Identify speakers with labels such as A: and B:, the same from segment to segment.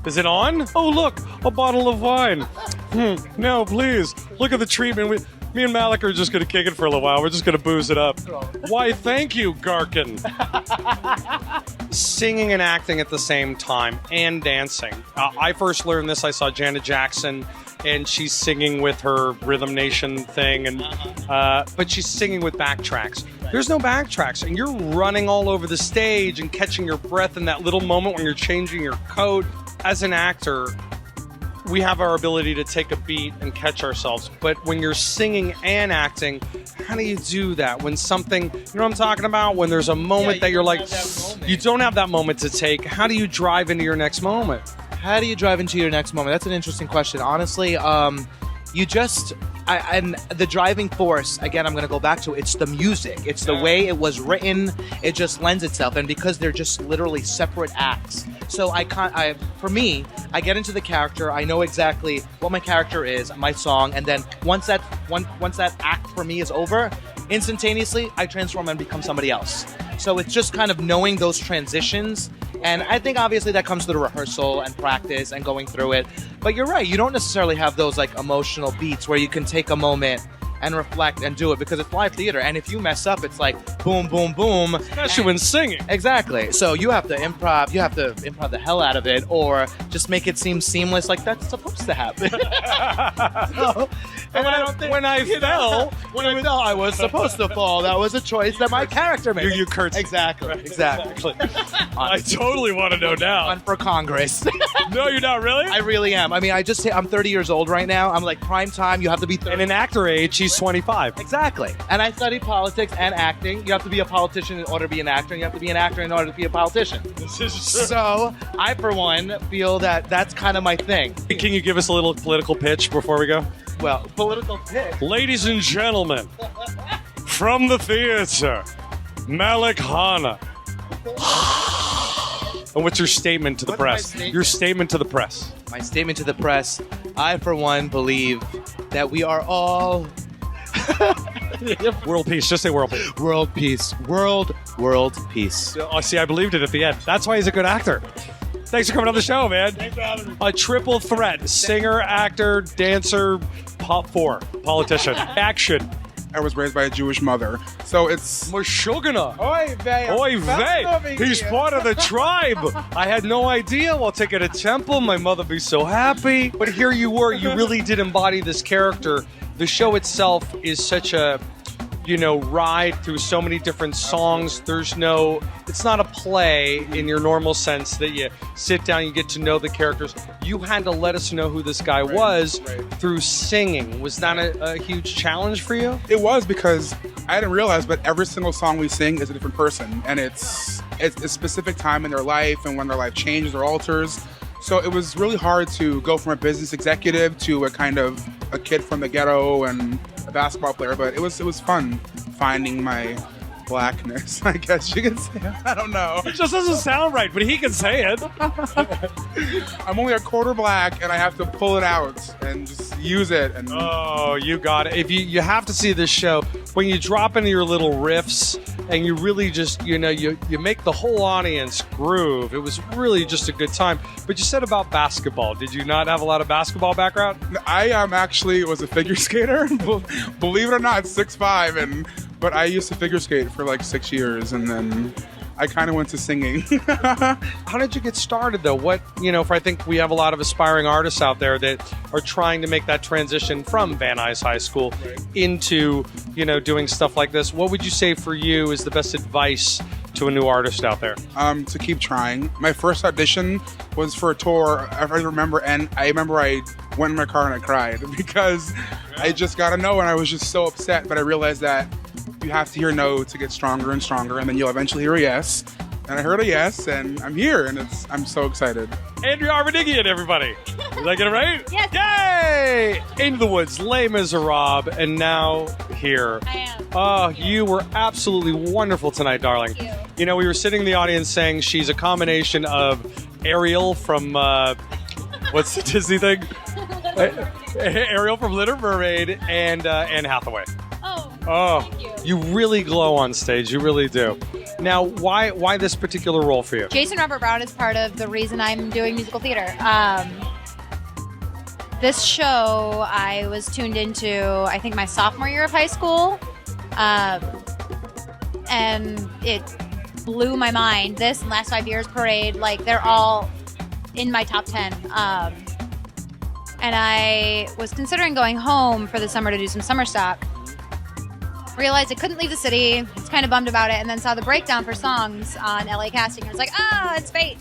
A: Is it on? Oh, look, a bottle of wine. No, please. Look at the treatment. Me and Malik are just going to kick it for a little while. We're just going to booze it up. Why, thank you, Garkin. Singing and acting at the same time and dancing. I first learned this. I saw Janet Jackson, and she's singing with her Rhythm Nation thing, and but she's singing with backtracks. There's no backtracks, and you're running all over the stage and catching your breath in that little moment when you're changing your coat. As an actor, we have our ability to take a beat and catch ourselves. But when you're singing and acting, how do you do that? When something, you know what I'm talking about? When there's a moment that you're like, you don't have that moment to take. How do you drive into your next moment?
B: How do you drive into your next moment? That's an interesting question. Honestly, and the driving force, again, I'm going to go back to it's the music. It's the way it was written. It just lends itself. And because they're just literally separate acts. So for me, I get into the character. I know exactly what my character is, my song. And then once that act for me is over, instantaneously, I transform and become somebody else. So it's just kind of knowing those transitions. And I think obviously that comes through rehearsal and practice and going through it. But you're right, you don't necessarily have those like emotional beats where you can take a moment and reflect and do it because it's live theater. And if you mess up, it's like boom, boom, boom.
A: Especially when singing.
B: Exactly. So you have to improv the hell out of it or just make it seem seamless like that's supposed to happen. When I fell, I was supposed to fall. That was a choice that my character made.
A: You curtsy.
B: Exactly.
A: I totally want to know now.
B: Run for Congress.
A: No, you're not really?
B: I really am. I mean, I'm 30 years old right now. I'm like prime time. You have to be 30.
A: And in actor age, he's 25.
B: Exactly. And I studied politics and acting. You have to be a politician in order to be an actor, and you have to be an actor in order to be a politician.
A: This is true.
B: So I, for one, feel that that's kind of my thing.
A: Can you give us a little political pitch before we go?
B: Well, political pitch.
A: Ladies and gentlemen, from the theater, Malik Hana. And what's your statement to the press? Your statement to the press.
B: My statement to the press. I, for one, believe that we are all...
A: World peace. Just say world peace.
B: World peace. World peace.
A: Oh, see, I believed it at the end. That's why he's a good actor. Thanks for coming on the show, man.
C: Thanks for having me.
A: A triple threat. Singer, actor, dancer, politician. Action.
C: I was raised by a Jewish mother, so it's...
A: Meshuggah.
C: Oy vey.
A: Oy vey. He's part of the tribe. I had no idea. While taking a temple, my mother would be so happy. But here you were. You really did embody this character. The show itself is such a, ride through so many different songs. It's not a play in your normal sense that you sit down, you get to know the characters. You had to let us know who this guy was through singing. Was that a huge challenge for you?
C: It was because I didn't realize, but every single song we sing is a different person, and it's a specific time in their life and when their life changes or alters. So it was really hard to go from a business executive to a kid from the ghetto and a basketball player, but it was fun finding my blackness, I guess you could say. I don't know.
A: It just doesn't sound right, but he can say it.
C: I'm only a quarter black, and I have to pull it out and just use it. And
A: oh, you got it. If you have to see this show, when you drop into your little riffs and you really just, you make the whole audience groove. It was really just a good time. But you said about basketball. Did you not have a lot of basketball background?
C: I actually was a figure skater. Believe it or not, 6'5", but I used to figure skate for like 6 years, and then I kind of went to singing.
A: How did you get started, though? I think we have a lot of aspiring artists out there that are trying to make that transition from Van Nuys High School into, doing stuff like this. What would you say for you is the best advice to a new artist out there?
C: To keep trying. My first audition was for a tour, I remember, and I went in my car and I cried because I just got a no, and I was just so upset, but I realized that you have to hear no to get stronger and stronger, and then you'll eventually hear a yes. And I heard a yes, and I'm here, and I'm so excited.
A: Andrea Arvanigian, everybody. Did I get it right?
D: Yes.
A: Yay! Into the Woods, Les Miserables, and now here.
D: I am.
A: Oh, you were absolutely wonderful tonight, darling.
D: Thank you.
A: We were sitting in the audience saying she's a combination of Ariel from, what's the Disney thing? Ariel from Little Mermaid and Anne Hathaway.
D: Oh, thank you.
A: You really glow on stage. You really do. Now, why this particular role for you?
D: Jason Robert Brown is part of the reason I'm doing musical theater. This show I was tuned into, I think, my sophomore year of high school, and it blew my mind. This and Last 5 Years Parade, like, they're all in my top 10. And I was considering going home for the summer to do some summer stock. Realized I couldn't leave the city, was kind of bummed about it, and then saw the breakdown for songs on LA Casting. I was like, it's fate.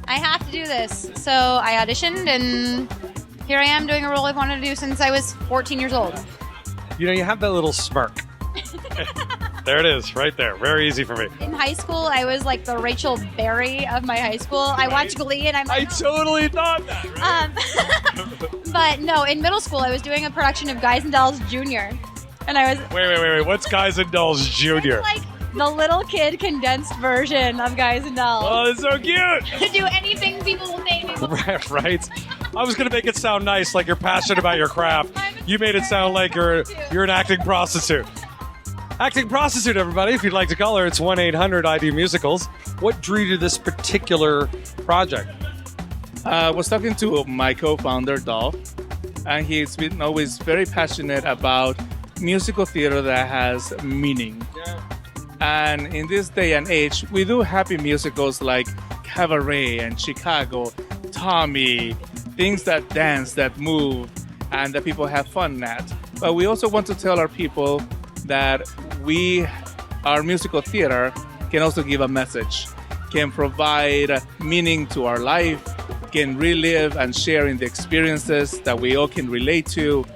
D: I have to do this. So I auditioned, and here I am doing a role I've wanted to do since I was 14 years old.
A: You know, you have that little smirk. There it is, right there. Very easy for me.
D: In high school, I was like the Rachel Berry of my high school. I watched Glee, and
A: I totally thought that, right?
D: But no, in middle school, I was doing a production of Guys and Dolls Jr., and I was...
A: Wait. What's Guys and Dolls Jr.?
D: Like the little kid condensed version of Guys and Dolls.
A: Oh, that's so cute.
D: To do anything people will name me.
A: Right. I was going to make it sound nice, like you're passionate about your craft. You made it sound like you're an acting prostitute. Acting prostitute, everybody. If you'd like to call her, it's 1-800-ID-Musicals. What drew you to this particular project?
E: I was talking to my co-founder, Dolph, and he's been always very passionate about musical theater that has meaning.
A: Yeah.
E: And in this day and age, we do happy musicals like Cabaret and Chicago, Tommy, things that dance, that move, and that people have fun at. But we also want to tell our people that our musical theater can also give a message, can provide meaning to our life, can relive and share in the experiences that we all can relate to.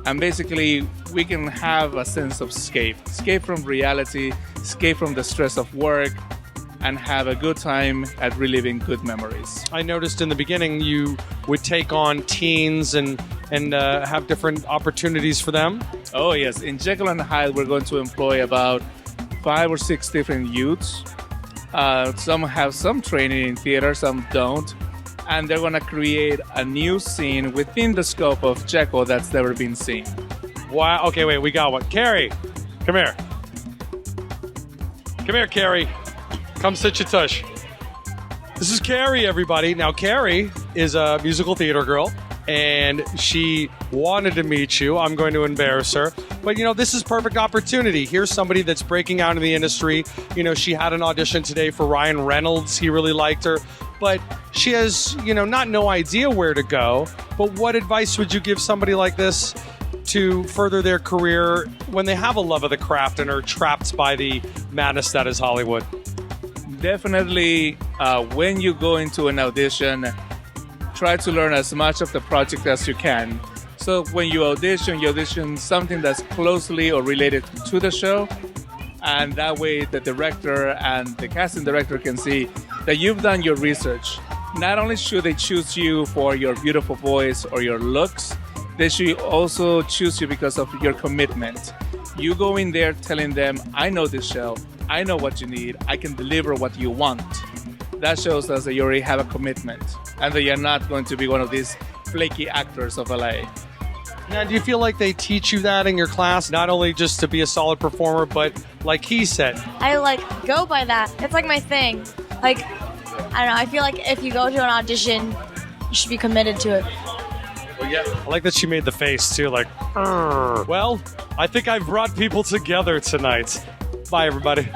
E: And basically, we can have a sense of escape from reality, escape from the stress of work, and have a good time at reliving good memories.
A: I noticed in the beginning you would take on teens and have different opportunities for them.
E: Oh yes, in Jekyll and Hyde we're going to employ about 5 or 6 different youths. Some have some training in theater, some don't. And they're going to create a new scene within the scope of Jekyll that's never been seen.
A: Wow. Okay, wait, we got one. Carrie, come here. Come here, Carrie. Come sit your tush. This is Carrie, everybody. Now, Carrie is a musical theater girl, and she wanted to meet you. I'm going to embarrass her. But, this is perfect opportunity. Here's somebody that's breaking out in the industry. She had an audition today for Ryan Reynolds. He really liked her. But she has, not no idea where to go. But what advice would you give somebody like this to further their career when they have a love of the craft and are trapped by the madness that is Hollywood?
E: Definitely, when you go into an audition, try to learn as much of the project as you can. So when you audition something that's closely or related to the show, and that way the director and the casting director can see that you've done your research. Not only should they choose you for your beautiful voice or your looks, they should also choose you because of your commitment. You go in there telling them, I know this show, I know what you need, I can deliver what you want. That shows us that you already have a commitment and that you're not going to be one of these flaky actors of LA.
A: Now, do you feel like they teach you that in your class, not only just to be a solid performer, but like he said?
F: I go by that. It's like my thing. I don't know, I feel like if you go to an audition, you should be committed to it.
A: Well, yeah. I like that she made the face too, like, "Arr." Well, I think I've brought people together tonight. Bye, everybody.